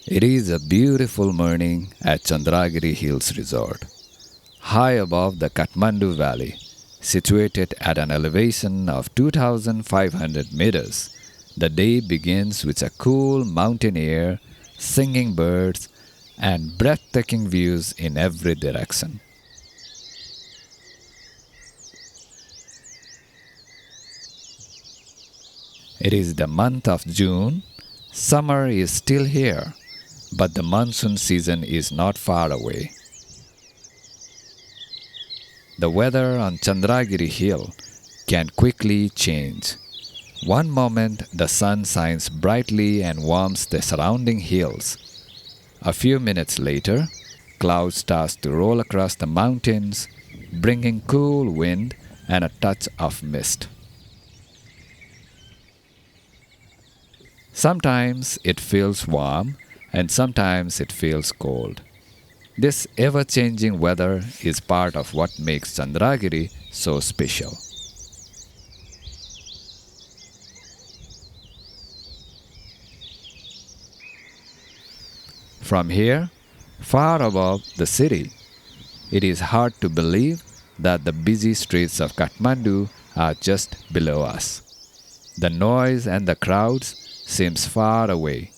It is a beautiful morning at Chandragiri Hills Resort, high above the Kathmandu Valley, situated at an elevation of 2,500 meters. The day begins with a cool mountain air, singing birds, and breathtaking views in every direction. It is the month of June. Summer is still here, but the monsoon season is not far away. The weather on Chandragiri Hill can quickly change. One moment the sun shines brightly and warms the surrounding hills. A few minutes later, clouds start to roll across the mountains, bringing cool wind and a touch of mist. Sometimes it feels warm and sometimes it feels cold. This ever-changing weather is part of what makes Chandragiri so special. From here, far above the city, it is hard to believe that the busy streets of Kathmandu are just below us. The noise and the crowds seems far away.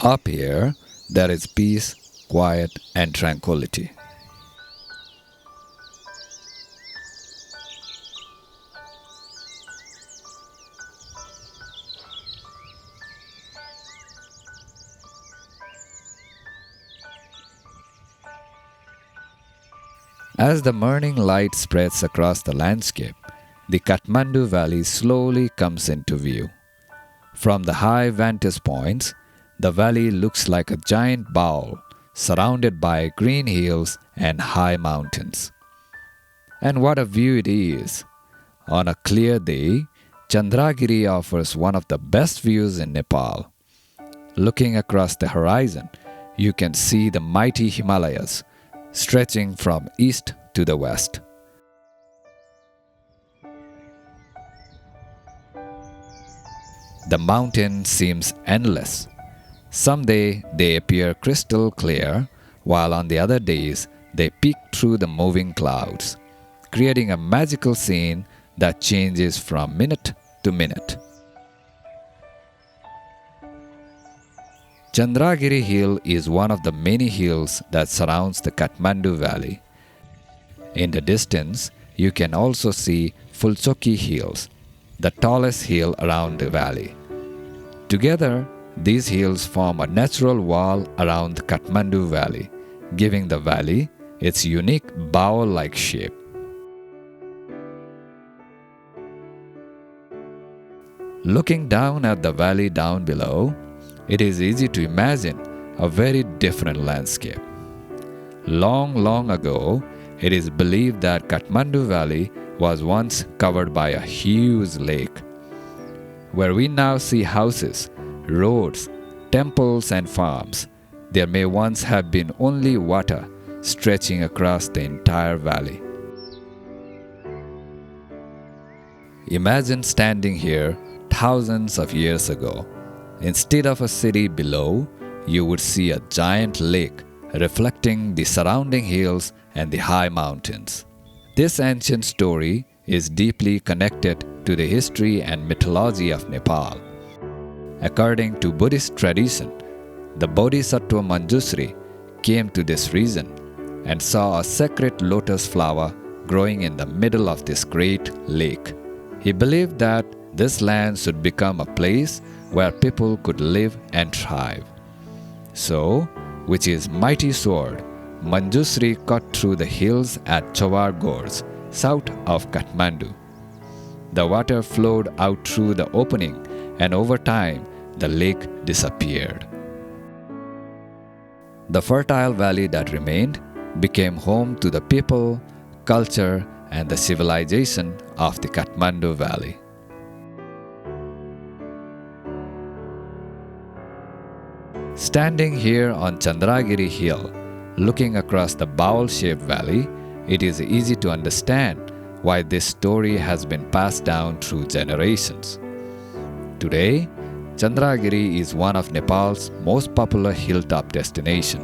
Up here, there is peace, quiet, and tranquility. As the morning light spreads across the landscape, the Kathmandu Valley slowly comes into view. From the high vantage points, the valley looks like a giant bowl surrounded by green hills and high mountains. And what a view it is! On a clear day, Chandragiri offers one of the best views in Nepal. Looking across the horizon, you can see the mighty Himalayas stretching from east to the west. The mountain seems endless. Some days they appear crystal clear, while on the other days they peek through the moving clouds, creating a magical scene that changes from minute to minute. Chandragiri Hill is one of the many hills that surrounds the Kathmandu Valley. In the distance, you can also see Fulchoki Hills, the tallest hill around the valley. Together, these hills form a natural wall around the Kathmandu Valley, giving the valley its unique bowl-like shape. Looking down at the valley down below, it is easy to imagine a very different landscape. Long ago, it is believed that Kathmandu Valley was once covered by a huge lake. Where we now see houses, roads, temples and farms, there may once have been only water stretching across the entire valley. Imagine standing here thousands of years ago. Instead of a city below, you would see a giant lake reflecting the surrounding hills and the high mountains. This ancient story is deeply connected to the history and mythology of Nepal. According to Buddhist tradition, the Bodhisattva Manjushri came to this region and saw a sacred lotus flower growing in the middle of this great lake. He believed that this land should become a place where people could live and thrive. So, with his mighty sword, Manjushri cut through the hills at Chawar Gorge, south of Kathmandu. The water flowed out through the opening, and over time, the lake disappeared. The fertile valley that remained became home to the people, culture, and the civilization of the Kathmandu Valley. Standing here on Chandragiri Hill, looking across the bowl-shaped valley, it is easy to understand why this story has been passed down through generations. Today, Chandragiri is one of Nepal's most popular hilltop destinations.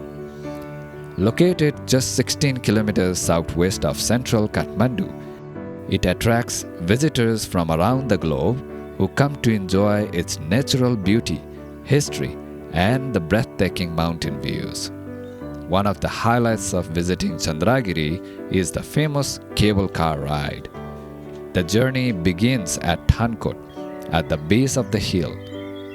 Located just 16 kilometers southwest of central Kathmandu, it attracts visitors from around the globe who come to enjoy its natural beauty, history, and the breathtaking mountain views. One of the highlights of visiting Chandragiri is the famous cable car ride. The journey begins at Thankot, at the base of the hill.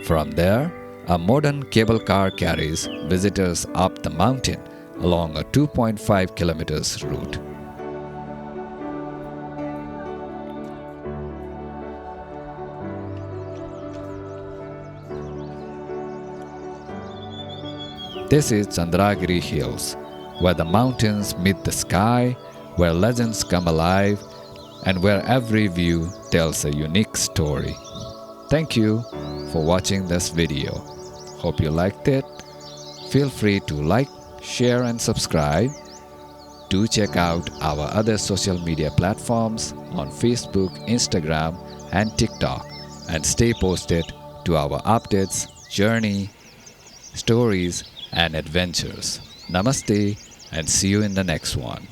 From there, a modern cable car carries visitors up the mountain along a 2.5 kilometers route. This is Chandragiri Hills, where the mountains meet the sky, where legends come alive, and where every view tells a unique story. Thank you for watching this video. Hope you liked it. Feel free to like, share, and subscribe. Do check out our other social media platforms on Facebook, Instagram, and TikTok, and stay posted to our updates, journey, stories, and adventures. Namaste, and see you in the next one.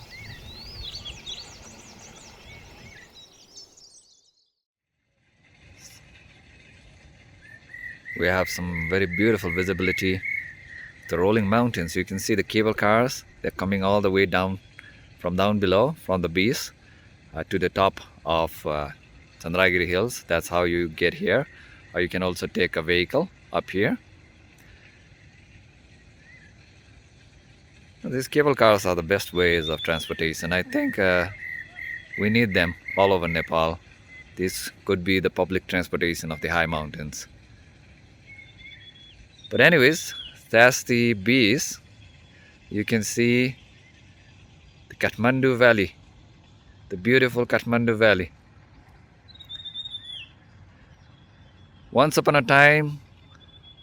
We have some very beautiful visibility. The rolling mountains, you can see the cable cars. They're coming all the way down from down below, from the base to the top of Chandragiri Hills. That's how you get here. Or you can also take a vehicle up here. These cable cars are the best ways of transportation. I think we need them all over Nepal. This could be the public transportation of the high mountains. But anyways, that's the base. You can see the Kathmandu Valley, the beautiful Kathmandu Valley. Once upon a time,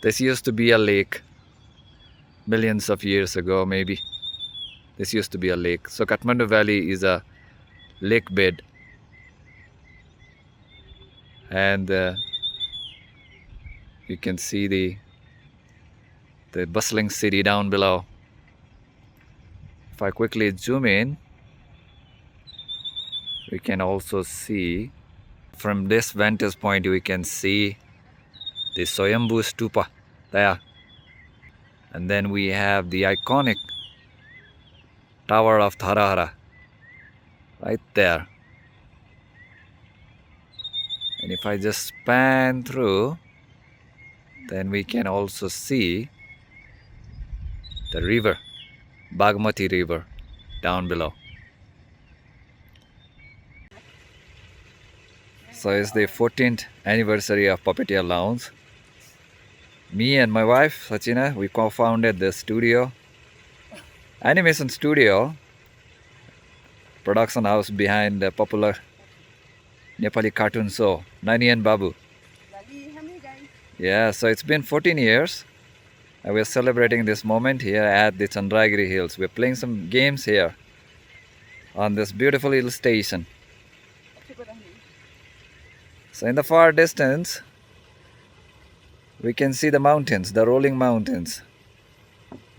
this used to be a lake. Millions of years ago, maybe. This used to be a lake. So Kathmandu Valley is a lake bed. And you can see the bustling city down below. If I quickly zoom in, we can also see, from this vantage point, we can see the Swayambhu Stupa there. And then we have the iconic Tower of Dharahara right there. And if I just span through, then we can also see the river, Bagmati River, down below. So it's the 14th anniversary of Puppeteer Lounge. Me and my wife, Sachina, we co-founded the studio, animation studio, production house behind the popular Nepali cartoon show, Nani and Babu. Yeah, so it's been 14 years. And we're celebrating this moment here at the Chandragiri Hills. We're playing some games here on this beautiful hill station. So in the far distance, we can see the mountains, the rolling mountains.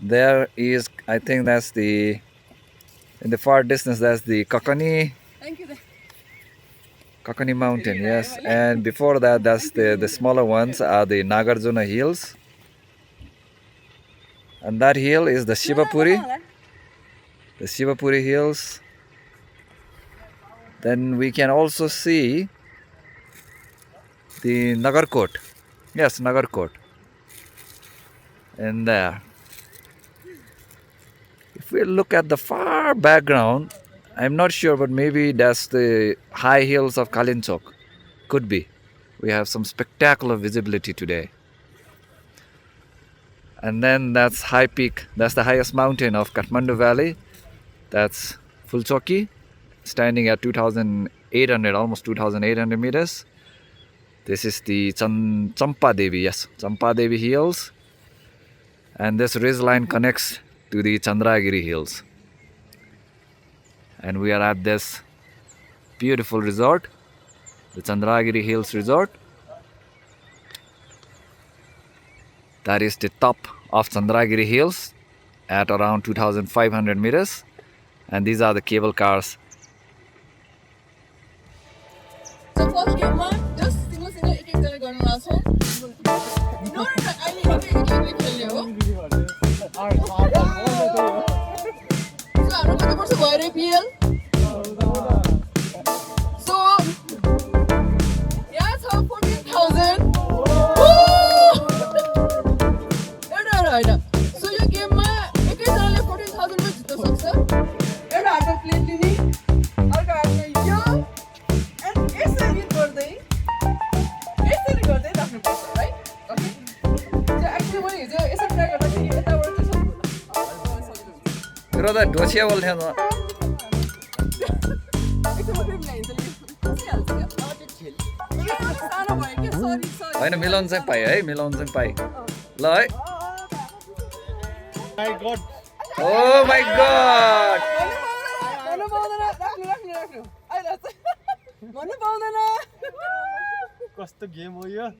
There is, I think that's the, in the far distance, that's the Kakani mountain, yes. And before that, that's the smaller ones are the Nagarjuna Hills. And that hill is the Shivapuri Hills. Then we can also see the Nagarkot. Yes, Nagarkot. And there. If we look at the far background, I'm not sure, but maybe that's the high hills of Kalinchok. Could be. We have some spectacular visibility today. And then that's High Peak. That's the highest mountain of Kathmandu Valley. That's Fulchoki, standing at 2,800, almost 2,800 meters. This is the Champa Devi, yes, Champa Devi Hills. And this ridge line connects to the Chandragiri Hills. And we are at this beautiful resort, the Chandragiri Hills Resort. That is the top of Chandragiri Hills at around 2500 meters. And these are the cable cars. So first game one, just single एक एक जना गर्न लाग्छौँ. No, अहिले एक खेल्ने हो. So हाम्रो कति वर्ष भयो रे PL? So यहाँ छ 14,000. होइन. So यो गेममा एकैजनाले 14,000 मा जित्न सक्छ. एउटा हातमा प्लेट लिने, अर्को हातमा यो, and यसरी गर्दै राख्नुपर्छ, right? Okay. So actually मैले हिजो यसरी ट्राई गर्दाखेरि यताबाट चाहिँ सक्दैन. मेरो त ढोसिया बोल्थ्यो न. एकछिन म फेरि मिलाइदिन्छु नि. खसिहाल्छ क्या. अब त्यो खेल. यो सानो भयो के? सरी. होइन मिलाउन चाहिँ पाएँ है, मिलाउन चाहिँ पाएँ. ल है. My God. Oh my God! भन्नु पाउँदैन. राख्नु. आइला. भन्नु पाउँदैन. कस्तो गेम हो यो?